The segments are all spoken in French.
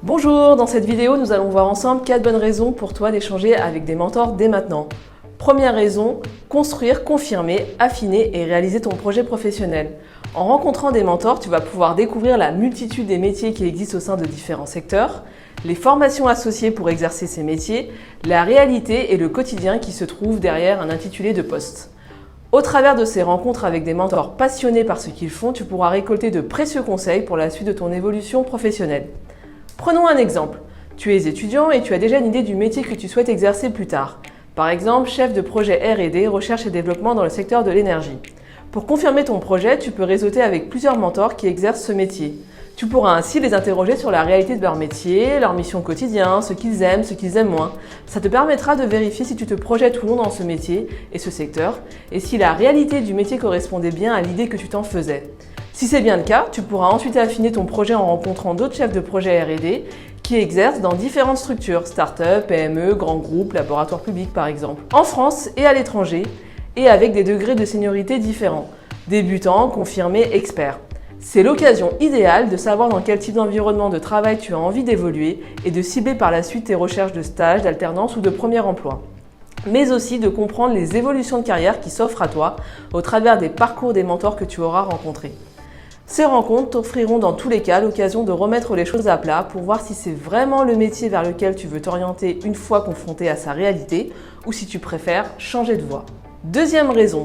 Bonjour, dans cette vidéo, nous allons voir ensemble 4 bonnes raisons pour toi d'échanger avec des mentors dès maintenant. Première raison, construire, confirmer, affiner et réaliser ton projet professionnel. En rencontrant des mentors, tu vas pouvoir découvrir la multitude des métiers qui existent au sein de différents secteurs, les formations associées pour exercer ces métiers, la réalité et le quotidien qui se trouvent derrière un intitulé de poste. Au travers de ces rencontres avec des mentors passionnés par ce qu'ils font, tu pourras récolter de précieux conseils pour la suite de ton évolution professionnelle. Prenons un exemple. Tu es étudiant et tu as déjà une idée du métier que tu souhaites exercer plus tard. Par exemple, chef de projet R&D, recherche et développement dans le secteur de l'énergie. Pour confirmer ton projet, tu peux réseauter avec plusieurs mentors qui exercent ce métier. Tu pourras ainsi les interroger sur la réalité de leur métier, leur mission quotidienne, ce qu'ils aiment moins. Ça te permettra de vérifier si tu te projettes ou non dans ce métier et ce secteur, et si la réalité du métier correspondait bien à l'idée que tu t'en faisais. Si c'est bien le cas, tu pourras ensuite affiner ton projet en rencontrant d'autres chefs de projet R&D qui exercent dans différentes structures, start-up, PME, grands groupes, laboratoires publics par exemple, en France et à l'étranger, et avec des degrés de seniorité différents, débutants, confirmés, experts. C'est l'occasion idéale de savoir dans quel type d'environnement de travail tu as envie d'évoluer et de cibler par la suite tes recherches de stage, d'alternance ou de premier emploi. Mais aussi de comprendre les évolutions de carrière qui s'offrent à toi au travers des parcours des mentors que tu auras rencontrés. Ces rencontres t'offriront dans tous les cas l'occasion de remettre les choses à plat pour voir si c'est vraiment le métier vers lequel tu veux t'orienter une fois confronté à sa réalité ou si tu préfères changer de voie. Deuxième raison,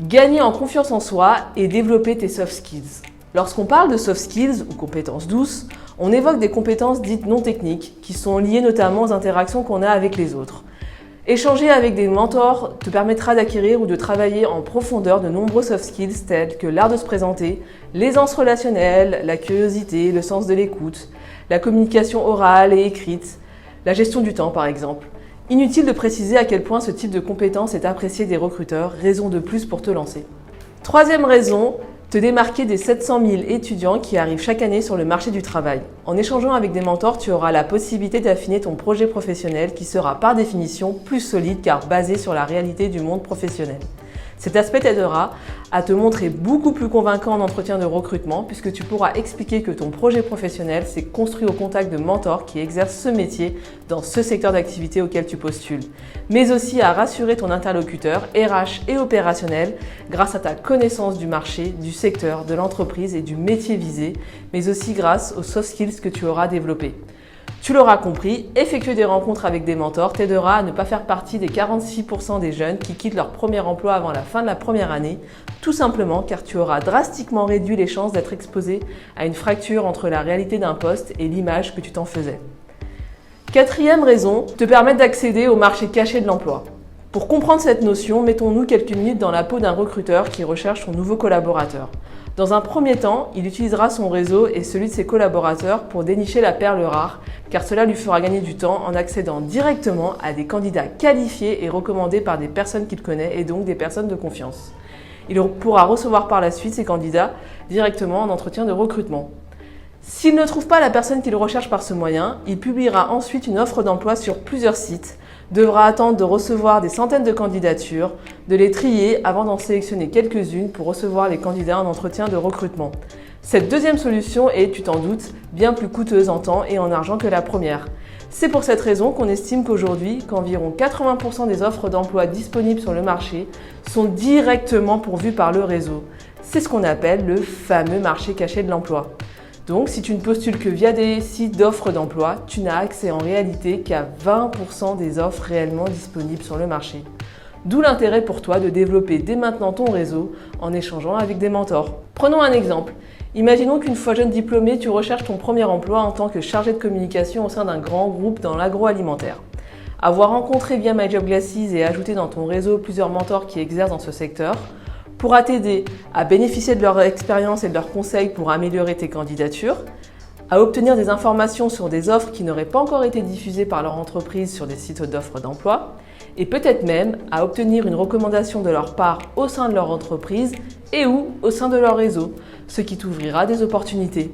gagner en confiance en soi et développer tes soft skills. Lorsqu'on parle de soft skills ou compétences douces, on évoque des compétences dites non techniques qui sont liées notamment aux interactions qu'on a avec les autres. Échanger avec des mentors te permettra d'acquérir ou de travailler en profondeur de nombreux soft skills tels que l'art de se présenter, l'aisance relationnelle, la curiosité, le sens de l'écoute, la communication orale et écrite, la gestion du temps par exemple. Inutile de préciser à quel point ce type de compétence est apprécié des recruteurs, raison de plus pour te lancer. Troisième raison, te démarquer des 700 000 étudiants qui arrivent chaque année sur le marché du travail. En échangeant avec des mentors, tu auras la possibilité d'affiner ton projet professionnel qui sera par définition plus solide car basé sur la réalité du monde professionnel. Cet aspect t'aidera à te montrer beaucoup plus convaincant en entretien de recrutement puisque tu pourras expliquer que ton projet professionnel s'est construit au contact de mentors qui exercent ce métier dans ce secteur d'activité auquel tu postules, mais aussi à rassurer ton interlocuteur RH et opérationnel grâce à ta connaissance du marché, du secteur, de l'entreprise et du métier visé, mais aussi grâce aux soft skills que tu auras développés. Tu l'auras compris, effectuer des rencontres avec des mentors t'aidera à ne pas faire partie des 46% des jeunes qui quittent leur premier emploi avant la fin de la première année, tout simplement car tu auras drastiquement réduit les chances d'être exposé à une fracture entre la réalité d'un poste et l'image que tu t'en faisais. Quatrième raison, te permettre d'accéder au marché caché de l'emploi. Pour comprendre cette notion, mettons-nous quelques minutes dans la peau d'un recruteur qui recherche son nouveau collaborateur. Dans un premier temps, il utilisera son réseau et celui de ses collaborateurs pour dénicher la perle rare, car cela lui fera gagner du temps en accédant directement à des candidats qualifiés et recommandés par des personnes qu'il connaît et donc des personnes de confiance. Il pourra recevoir par la suite ces candidats directement en entretien de recrutement. S'il ne trouve pas la personne qu'il recherche par ce moyen, il publiera ensuite une offre d'emploi sur plusieurs sites, devra attendre de recevoir des centaines de candidatures, de les trier avant d'en sélectionner quelques-unes pour recevoir les candidats en entretien de recrutement. Cette deuxième solution est, tu t'en doutes, bien plus coûteuse en temps et en argent que la première. C'est pour cette raison qu'on estime qu'aujourd'hui, qu'environ 80% des offres d'emploi disponibles sur le marché sont directement pourvues par le réseau. C'est ce qu'on appelle le fameux marché caché de l'emploi. Donc, si tu ne postules que via des sites d'offres d'emploi, tu n'as accès en réalité qu'à 20% des offres réellement disponibles sur le marché. D'où l'intérêt pour toi de développer dès maintenant ton réseau en échangeant avec des mentors. Prenons un exemple. Imaginons qu'une fois jeune diplômé, tu recherches ton premier emploi en tant que chargé de communication au sein d'un grand groupe dans l'agroalimentaire. Avoir rencontré via MyJobGlasses et ajouté dans ton réseau plusieurs mentors qui exercent dans ce secteur pourra t'aider à bénéficier de leur expérience et de leurs conseils pour améliorer tes candidatures, à obtenir des informations sur des offres qui n'auraient pas encore été diffusées par leur entreprise sur des sites d'offres d'emploi, et peut-être même à obtenir une recommandation de leur part au sein de leur entreprise et ou au sein de leur réseau, ce qui t'ouvrira des opportunités.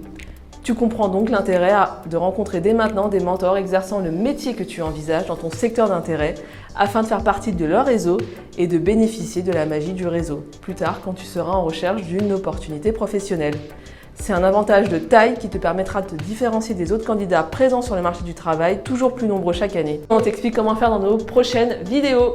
Tu comprends donc l'intérêt de rencontrer dès maintenant des mentors exerçant le métier que tu envisages dans ton secteur d'intérêt afin de faire partie de leur réseau et de bénéficier de la magie du réseau, plus tard quand tu seras en recherche d'une opportunité professionnelle. C'est un avantage de taille qui te permettra de te différencier des autres candidats présents sur le marché du travail, toujours plus nombreux chaque année. On t'explique comment faire dans nos prochaines vidéos.